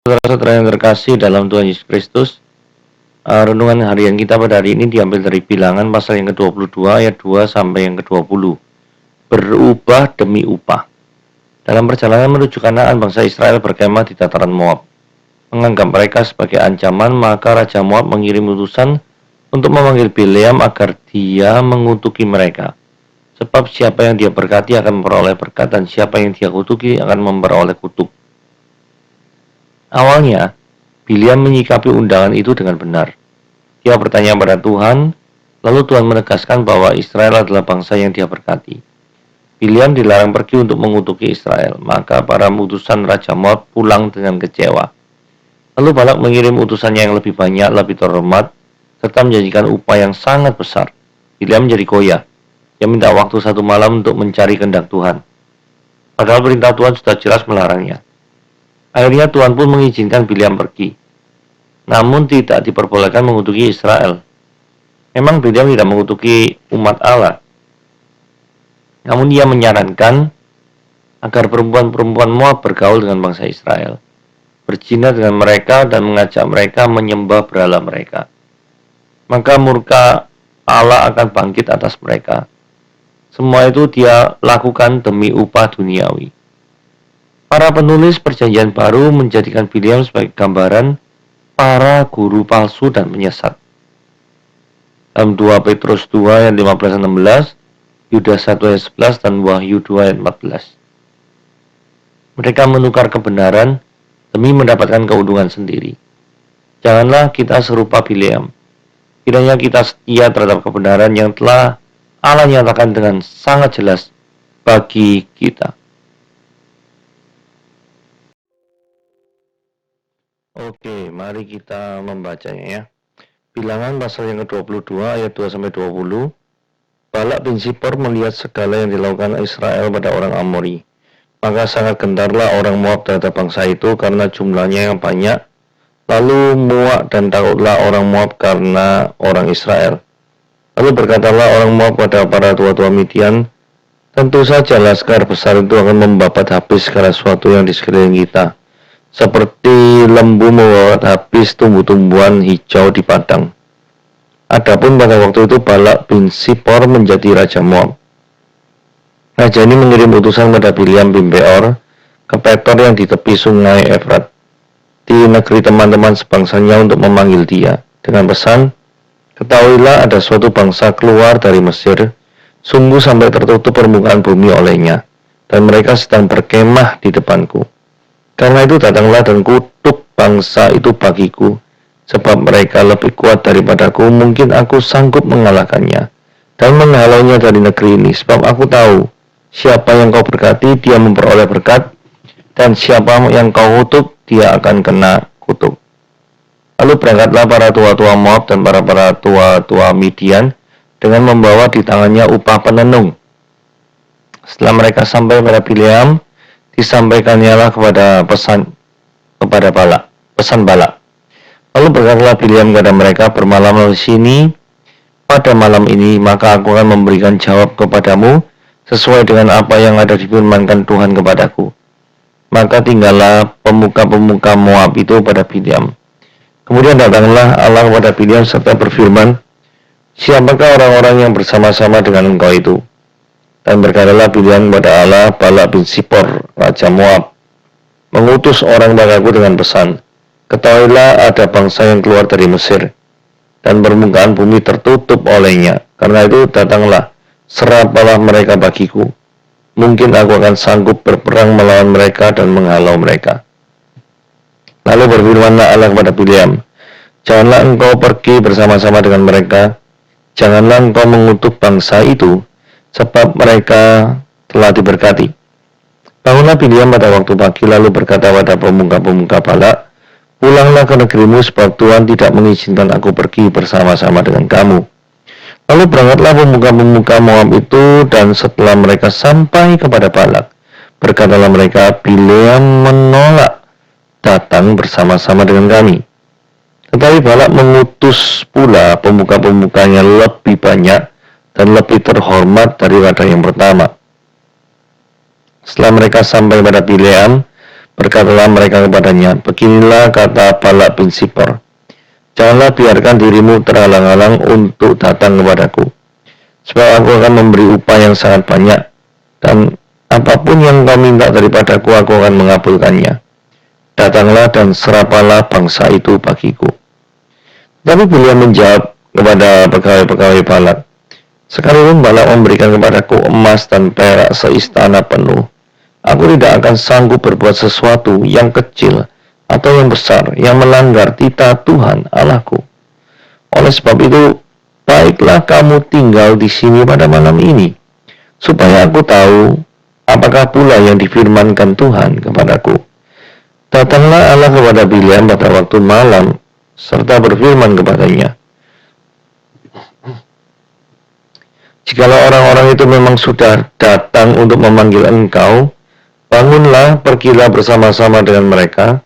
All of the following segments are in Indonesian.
Saudara-saudara yang terkasih dalam Tuhan Yesus Kristus, renungan harian kita pada hari ini diambil dari Bilangan pasal yang ke-22 ayat 2 sampai yang ke-20. Berubah demi upah. Dalam perjalanan menuju Kanaan, bangsa Israel berkemah di dataran Moab. Menganggap mereka sebagai ancaman, maka Raja Moab mengirim utusan untuk memanggil Bileam agar dia mengutuki mereka. Sebab siapa yang dia berkati akan memperoleh berkat, dan siapa yang dia kutuki akan memperoleh kutuk. Awalnya, Bileam menyikapi undangan itu dengan benar. Dia bertanya pada Tuhan, lalu Tuhan menegaskan bahwa Israel adalah bangsa yang dia berkati. Bileam dilarang pergi untuk mengutuki Israel, maka para utusan Raja Moab pulang dengan kecewa. Lalu Balak mengirim utusannya yang lebih banyak, lebih terhormat, serta menjanjikan upah yang sangat besar. Bileam menjadi goyah. Dia minta waktu 1 malam untuk mencari kehendak Tuhan. Padahal perintah Tuhan sudah jelas melarangnya. Akhirnya Tuhan pun mengizinkan Bileam pergi. Namun tidak diperbolehkan mengutuki Israel. Memang Bileam tidak mengutuki umat Allah. Namun dia menyarankan agar perempuan-perempuan Moab bergaul dengan bangsa Israel, berzina dengan mereka dan mengajak mereka menyembah berhala mereka. Maka murka Allah akan bangkit atas mereka. Semua itu dia lakukan demi upah duniawi. Para penulis Perjanjian Baru menjadikan Bileam sebagai gambaran para guru palsu dan penyesat. Dalam 2 Petrus 2 ayat 15-16, Yudas 1 ayat 11, dan Wahyu 2 ayat 14. Mereka menukar kebenaran demi mendapatkan keuntungan sendiri. Janganlah kita serupa Bileam. Kiranya kita setia terhadap kebenaran yang telah Allah nyatakan dengan sangat jelas bagi kita. Oke, mari kita membacanya ya. Bilangan pasal yang ke-22 ayat 2-20. Balak bin Zippor melihat segala yang dilakukan Israel pada orang Amori. Maka sangat gentarlah orang Moab terhadap bangsa itu karena jumlahnya yang banyak. Lalu muak dan takutlah orang Moab karena orang Israel. Lalu berkatalah orang Moab pada para tua-tua Midian, tentu saja laskar besar itu akan membabat habis segala sesuatu yang di sekeliling kita, seperti lembu membabat habis tumbuh-tumbuhan hijau di padang. Adapun pada waktu itu Balak bin Zippor menjadi Raja Moab. Raja ini mengirim utusan pada Bileam bin Beor ke Petor yang di tepi sungai Efrat, di negeri teman-teman sebangsanya, untuk memanggil dia dengan pesan, ketahuilah ada suatu bangsa keluar dari Mesir, sungguh sampai tertutup permukaan bumi olehnya, dan mereka sedang berkemah di depanku. Karena itu datanglah dan kutuk bangsa itu bagiku, sebab mereka lebih kuat daripadaku. Mungkin aku sanggup mengalahkannya dan menghalaunya dari negeri ini, sebab aku tahu siapa yang kau berkati dia memperoleh berkat, dan siapa yang kau kutuk dia akan kena kutuk. Lalu berangkatlah para tua-tua Moab dan para tua-tua Midian dengan membawa di tangannya upah penenung. Setelah mereka sampai pada Bileam, disampaikannya lah pesan Balak. Lalu berkatalah Bileam kepada mereka, bermalamlah di sini pada malam ini, maka aku akan memberikan jawab kepadamu sesuai dengan apa yang ada difirmankan Tuhan kepadaku. Maka tinggallah pemuka-pemuka Moab itu pada Bileam. Kemudian datanglah Allah kepada Bileam serta berfirman, siapakah orang-orang yang bersama-sama dengan engkau itu? Dan berkatalah Bileam kepada Allah, Balak bin Zippor, Raja Moab, mengutus orang padaku dengan pesan, ketahuilah ada bangsa yang keluar dari Mesir, dan permukaan bumi tertutup olehnya. Karena itu datanglah, serapalah mereka bagiku. Mungkin aku akan sanggup berperang melawan mereka dan menghalau mereka. Lalu berfirmanlah Allah kepada Bileam, janganlah engkau pergi bersama-sama dengan mereka, janganlah engkau mengutuk bangsa itu, sebab mereka telah diberkati. Bangunlah Bileam pada waktu pagi, lalu berkata pada pemuka-pemuka Balak, pulanglah ke negerimu, sebab Tuhan tidak mengizinkan aku pergi bersama-sama dengan kamu. Lalu berangkatlah pemuka-pemuka Moab itu, dan setelah mereka sampai kepada Balak, berkatalah mereka, Bileam menolak datang bersama-sama dengan kami. Tetapi Balak mengutus pula pemuka-pemukanya lebih banyak dan lebih terhormat daripada yang pertama. Setelah mereka sampai pada Bileam, Berkatalah mereka kepadanya, beginilah kata Balak bin Sipor, janganlah biarkan dirimu terhalang-halang untuk datang kepadaku, sebab aku akan memberi upah yang sangat banyak, dan apapun yang kau minta daripadaku, aku akan mengabulkannya. Datanglah dan serapalah bangsa itu bagiku. Tapi Bileam menjawab kepada pegawai-pegawai Balak, sekalipun Balak memberikan kepadaku emas dan perak seistana penuh, aku tidak akan sanggup berbuat sesuatu yang kecil atau yang besar yang melanggar titah Tuhan Allahku. Oleh sebab itu, baiklah kamu tinggal di sini pada malam ini, supaya aku tahu apakah pula yang difirmankan Tuhan kepadaku. Datanglah Allah kepada Bileam pada waktu malam, serta berfirman kepadanya, jikalau orang-orang itu memang sudah datang untuk memanggil engkau, bangunlah, pergilah bersama-sama dengan mereka,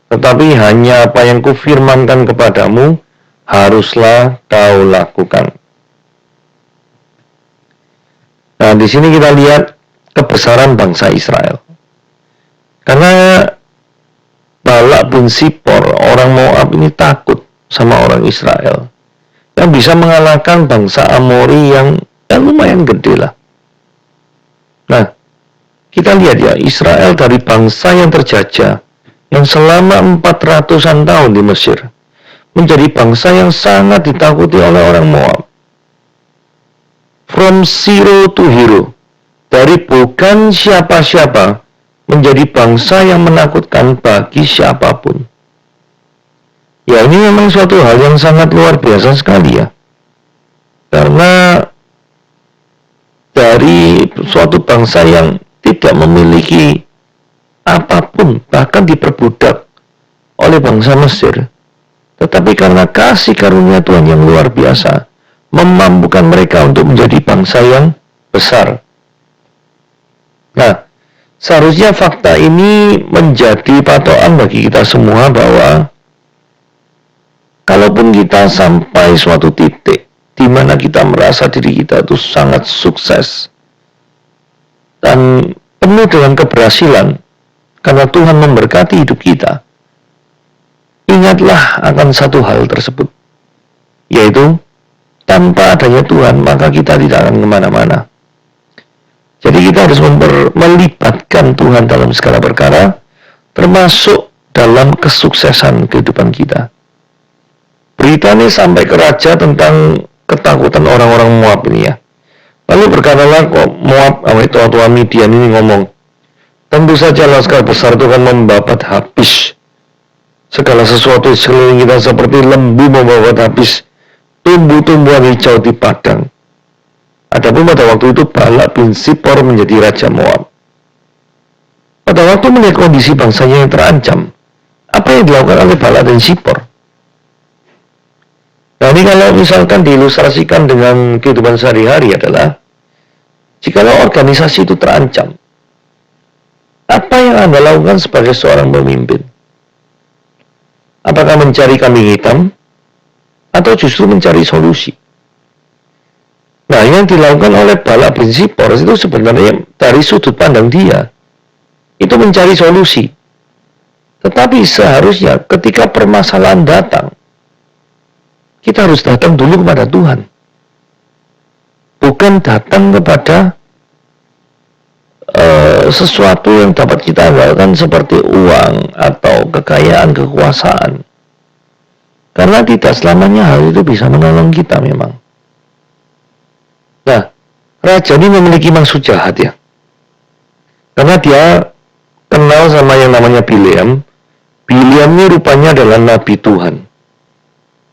tetapi hanya apa yang kufirmankan kepadamu, haruslah kau lakukan. Nah, di sini kita lihat kebesaran bangsa Israel. Karena Balak bin Sipor, orang Moab ini takut sama orang Israel, yang bisa mengalahkan bangsa Amori yang lumayan gede lah. Nah, kita lihat ya, Israel dari bangsa yang terjajah, yang selama 400-an tahun di Mesir, menjadi bangsa yang sangat ditakuti oleh orang Moab. From zero to hero, dari bukan siapa-siapa, menjadi bangsa yang menakutkan bagi siapapun. Ya, ini memang suatu hal yang sangat luar biasa sekali ya. Karena dari suatu bangsa yang tidak memiliki apapun, bahkan diperbudak oleh bangsa Mesir, tetapi karena kasih karunia Tuhan yang luar biasa, memampukan mereka untuk menjadi bangsa yang besar. Nah, seharusnya fakta ini menjadi patokan bagi kita semua bahwa kalaupun kita sampai suatu titik di mana kita merasa diri kita itu sangat sukses dan penuh dengan keberhasilan karena Tuhan memberkati hidup kita, ingatlah akan satu hal tersebut, yaitu tanpa adanya Tuhan maka kita tidak akan kemana-mana. Jadi kita harus melibatkan Tuhan dalam segala perkara, termasuk dalam kesuksesan kehidupan kita. Berita ini sampai ke raja tentang ketakutan orang-orang Moab ini ya. Lalu berkatalah kok Moab, tua-tua Midian ini ngomong, tentu saja laskar besar itu akan membabat habis segala sesuatu di sekeliling kita seperti lembu membabat habis tumbuh-tumbuhan hijau di padang. Adapun pada waktu itu Balak bin Sipor menjadi raja Moab. Pada waktu melihat kondisi bangsanya yang terancam, apa yang dilakukan oleh Balak dan Sipor? Nah, ini kalau misalkan diilustrasikan dengan kehidupan sehari-hari adalah, jikalau organisasi itu terancam, apa yang Anda lakukan sebagai seorang pemimpin? Apakah mencari kambing hitam atau justru mencari solusi? Nah, yang dilakukan oleh Balak bin Sipor itu sebenarnya dari sudut pandang dia, itu mencari solusi. Tetapi seharusnya ketika permasalahan datang, kita harus datang dulu kepada Tuhan. Bukan datang kepada sesuatu yang dapat kita andalkan seperti uang atau kekayaan, kekuasaan. Karena tidak selamanya hal itu bisa menolong kita memang. Nah, raja ini memiliki maksud jahat ya. Karena dia kenal sama yang namanya Bileam. Bileam ini rupanya adalah nabi Tuhan.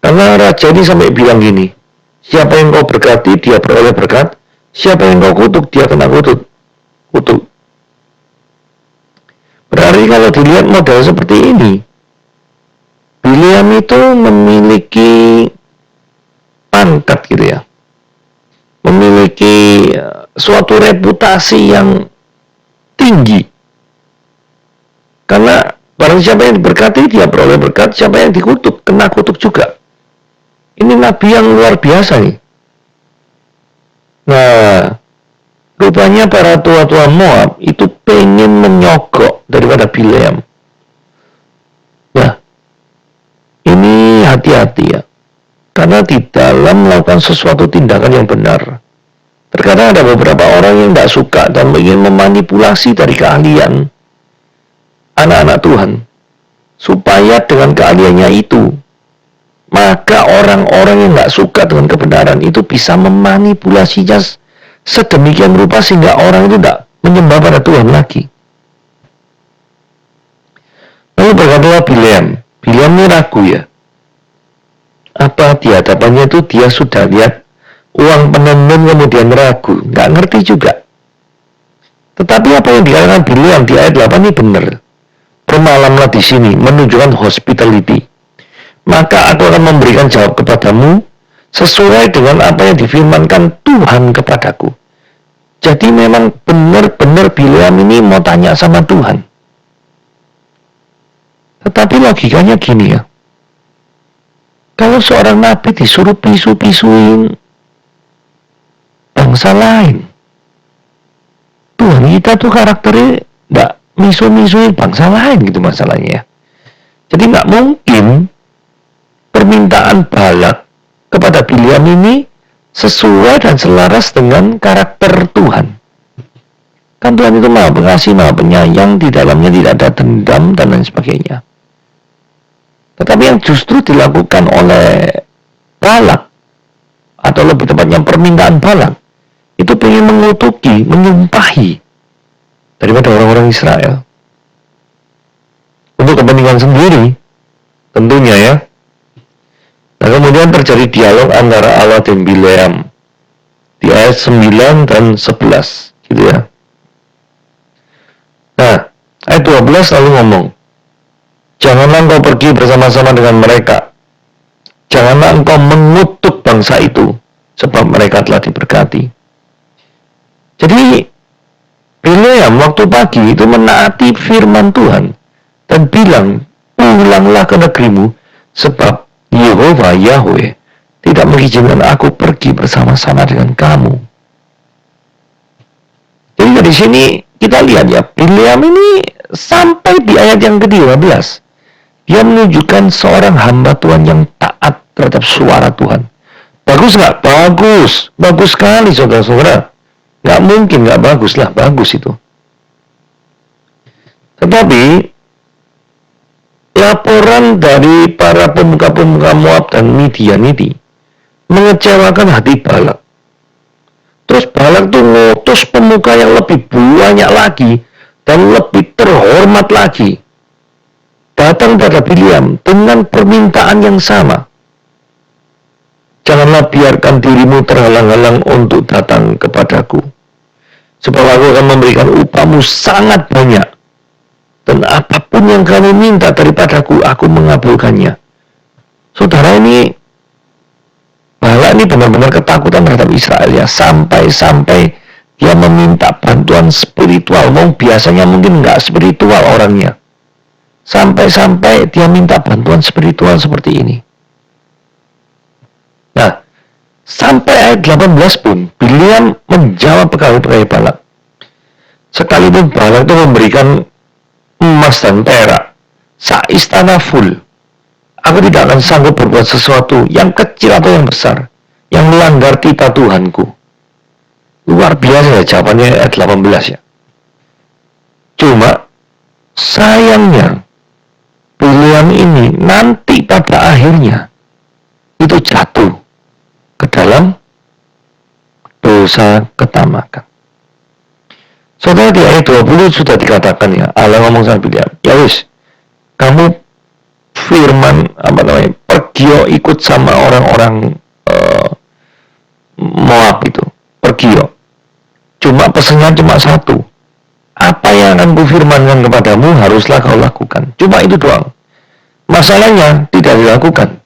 Karena raja ini sampai bilang gini, siapa yang kau berkati, dia beroleh berkat. Siapa yang kau kutuk, dia kena kutuk. Berarti kalau dilihat model seperti ini, Bileam itu memiliki pangkat gitu ya. Memiliki suatu reputasi yang tinggi. Karena barang siapa yang diberkati, dia beroleh berkat. Siapa yang dikutuk, kena kutuk juga. Ini nabi yang luar biasa nih. Nah, rupanya para tua-tua Moab itu pengen menyogok daripada Bileam. Nah, ini hati-hati ya. Karena di dalam melakukan sesuatu tindakan yang benar, terkadang ada beberapa orang yang tidak suka dan ingin memanipulasi dari keahlian anak-anak Tuhan, supaya dengan keahliannya itu, maka orang-orang yang nggak suka dengan kebenaran itu bisa memanipulasinya sedemikian rupa sehingga orang itu tidak menyembah pada Tuhan lagi. Lalu berkatalah Bileam ini ragu ya. Apa di hadapannya itu dia sudah lihat uang penenun kemudian ragu, nggak ngerti juga. Tetapi apa yang dikatakan Bileam di ayat 8 ini benar. Bermalamlah di sini, menunjukkan hospitality. Maka aku akan memberikan jawab kepadamu sesuai dengan apa yang difirmankan Tuhan kepadaku. Jadi memang benar-benar Bileam ini mau tanya sama Tuhan. Tetapi logikanya gini ya. Kalau seorang nabi disuruh pisu-pisuin bangsa lain, Tuhan kita tuh karakternya nggak misu-misuin bangsa lain gitu masalahnya. Jadi nggak mungkin permintaan Balak kepada Bileam ini sesuai dan selaras dengan karakter Tuhan. Kan Tuhan itu maha pengasih, maha penyayang, di dalamnya tidak ada dendam dan lain sebagainya. Tetapi yang justru dilakukan oleh Balak, atau lebih tepatnya permintaan Balak, itu pengen mengutuki, menyumpahi daripada orang-orang Israel. Untuk kepentingan sendiri, tentunya ya. Nah kemudian terjadi dialog antara Allah dan Bileam di ayat 9 dan 11, gitu ya. Nah, ayat 12 lalu ngomong, janganlah engkau pergi bersama-sama dengan mereka. Janganlah engkau mengutuk bangsa itu, sebab mereka telah diberkati. Jadi, Bileam waktu pagi itu menaati firman Tuhan dan bilang, pulanglah ke negerimu, sebab Yehova Yahweh tidak mengizinkan aku pergi bersama-sama dengan kamu. Jadi dari sini kita lihat ya, Bileam ini sampai di ayat yang ke-15. Dia menunjukkan seorang hamba Tuhan yang taat terhadap suara Tuhan. Bagus nggak? Bagus. Bagus sekali saudara-saudara. Nggak mungkin nggak bagus lah. Bagus itu. Tetapi laporan dari para pemuka-pemuka Moab dan Midian ini mengecewakan hati Balak. Terus Balak tuh ngutus pemuka yang lebih banyak lagi dan lebih terhormat lagi datang pada Bileam dengan permintaan yang sama. Janganlah biarkan dirimu terhalang-halang untuk datang kepadaku, sebab aku akan memberikan upahmu sangat banyak, dan apapun yang kamu minta daripadaku, aku mengabulkannya. Saudara, ini Balak ini benar-benar ketakutan terhadap Israel ya, sampai-sampai dia meminta bantuan spiritual. Biasanya mungkin nggak spiritual orangnya. Sampai-sampai dia minta bantuan spiritual seperti ini. Nah, sampai ayat 18 pun, Bileam menjawab pegawai-pegawai Balak. Sekalipun Balak itu memberikan emas dan perak, seistana full, aku tidak akan sanggup berbuat sesuatu yang kecil atau yang besar, yang melanggar titah Tuhanku. Luar biasa ya jawabannya ayat 18 ya. Cuma, sayangnya, Bileam ini nanti pada akhirnya itu jatuh ke dalam dosa ketamakan. Saudara, di ayat 20 sudah dikatakan ya, Allah ngomong sama Bileam, ya wis, kamu firman pergi ikut sama orang-orang Moab itu, pergi. Cuma pesannya cuma satu, apa yang akan kufirmankan kepadamu haruslah kau lakukan. Cuma itu doang. Masalahnya tidak dilakukan.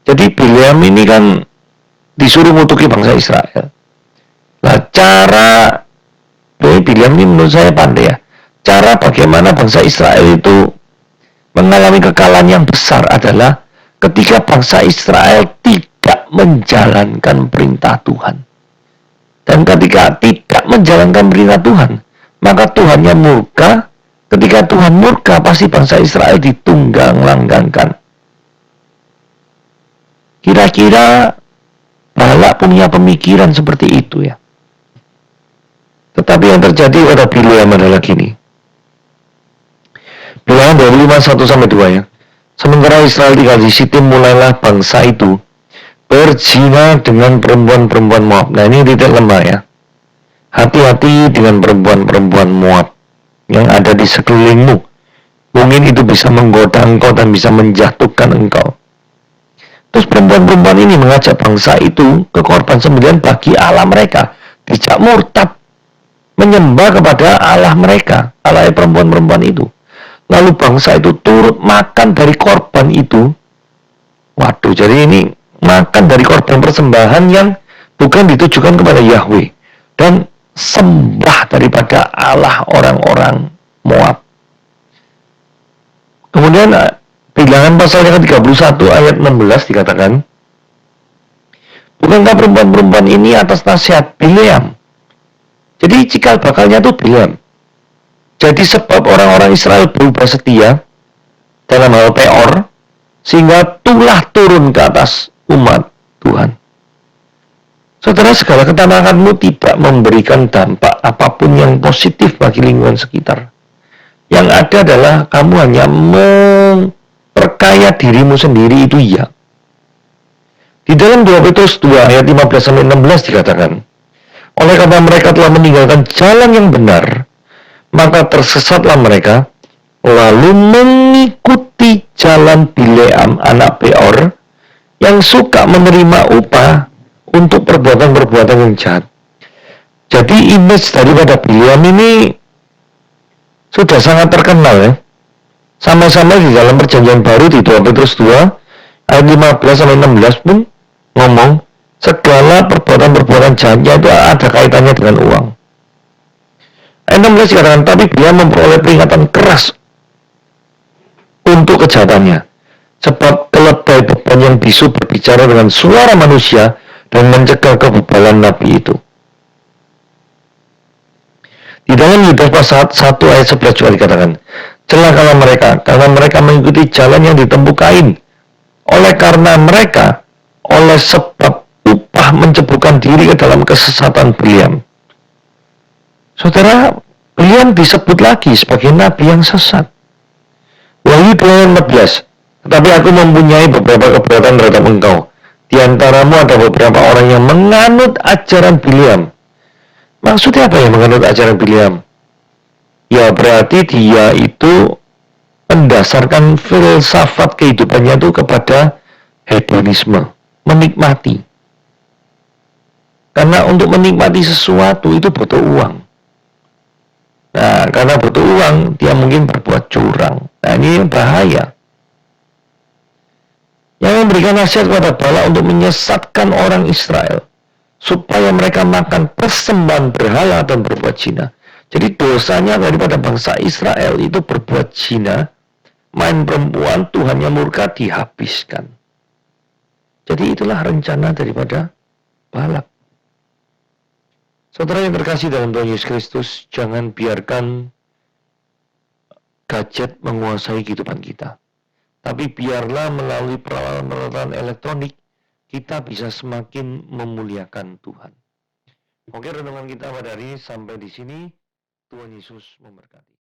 Jadi Bileam ini kan disuruh ngutuki bangsa Israel. Nah, cara Bileam ini menurut saya pandai ya. Cara bagaimana bangsa Israel itu mengalami kekalahan yang besar adalah ketika bangsa Israel tidak menjalankan perintah Tuhan. Dan ketika tidak menjalankan perintah Tuhan, maka Tuhannya murka. Ketika Tuhan murka, pasti bangsa Israel ditunggang langgangkan. Kira-kira Balak punya pemikiran seperti itu ya. Tetapi yang terjadi pada Bileam adalah gini. Bilangan 25:1-2 ya. Sementara Israel tinggal di Sitim, mulailah bangsa itu berzina dengan perempuan-perempuan Moab. Nah, ini titik lemah ya. Hati-hati dengan perempuan-perempuan Moab yang ada di sekelilingmu. Mungkin itu bisa menggoda engkau dan bisa menjatuhkan engkau. Terus perempuan-perempuan ini mengajak bangsa itu ke korban sembelihan bagi Allah mereka. Dijak murtad, menyembah kepada Allah mereka, Allah perempuan-perempuan itu. Lalu bangsa itu turut makan dari korban itu. Waduh, jadi ini makan dari korban persembahan yang bukan ditujukan kepada Yahweh. Dan sembah daripada Allah orang-orang Moab. Kemudian Bilangan pasal yang ke-31 ayat 16 dikatakan, bukankah perempuan-perempuan ini atas nasihat Bileam? Jadi cikal bakalnya itu Bileam. Jadi sebab orang-orang Israel berubah setia dalam hal peor, sehingga tulah turun ke atas umat Tuhan. Saudara, segala ketamakanmu tidak memberikan dampak apapun yang positif bagi lingkungan sekitar. Yang ada adalah kamu hanya memperkaya dirimu sendiri, itu ya. Di dalam 2 Petrus 2 ayat 15-16 dikatakan, oleh karena mereka telah meninggalkan jalan yang benar, maka tersesatlah mereka, lalu mengikuti jalan Bileam anak Beor, yang suka menerima upah untuk perbuatan-perbuatan yang jahat. Jadi image daripada Bileam ini sudah sangat terkenal ya. Sama-sama di dalam perjanjian baru di 2 Petrus 2 ayat 15-16 pun ngomong segala perbuatan-perbuatan jahatnya itu ada kaitannya dengan uang. Ayat 16 dikatakan, tapi Bileam memperoleh peringatan keras untuk kejahatannya, sebab keledai beban yang bisu berbicara dengan suara manusia dan mencegah kebebalan nabi itu. Di dalam Yudas pasal 1 ayat 11 juga dikatakan, celakalah mereka, karena mereka mengikuti jalan yang ditempuh Kain. Oleh karena mereka, oleh sebab upah menceburkan diri ke dalam kesesatan Bileam. Saudara, Bileam disebut lagi sebagai nabi yang sesat. Wahyu 2:14, tetapi aku mempunyai beberapa keberatan terhadap engkau. Di antaramu ada beberapa orang yang menganut ajaran Bileam. Maksudnya apa yang menganut ajaran Bileam? Ya berarti dia itu mendasarkan filsafat kehidupannya itu kepada hedonisme, menikmati. Karena untuk menikmati sesuatu itu butuh uang. Nah, karena butuh uang, dia mungkin berbuat curang. Nah, ini bahaya. Yang memberikan nasihat kepada Balak untuk menyesatkan orang Israel, supaya mereka makan persembahan berhala dan berbuat zina. Jadi dosanya daripada bangsa Israel itu berbuat zina, main perempuan, Tuhannya murka, dihabiskan. Jadi itulah rencana daripada Balak. Saudara yang terkasih dalam Tuhan Yesus Kristus, jangan biarkan gadget menguasai kehidupan kita. Tapi biarlah melalui peralatan-peralatan elektronik, kita bisa semakin memuliakan Tuhan. Oke, renungan kita pada hari ini sampai di sini. Tuhan Yesus memberkati.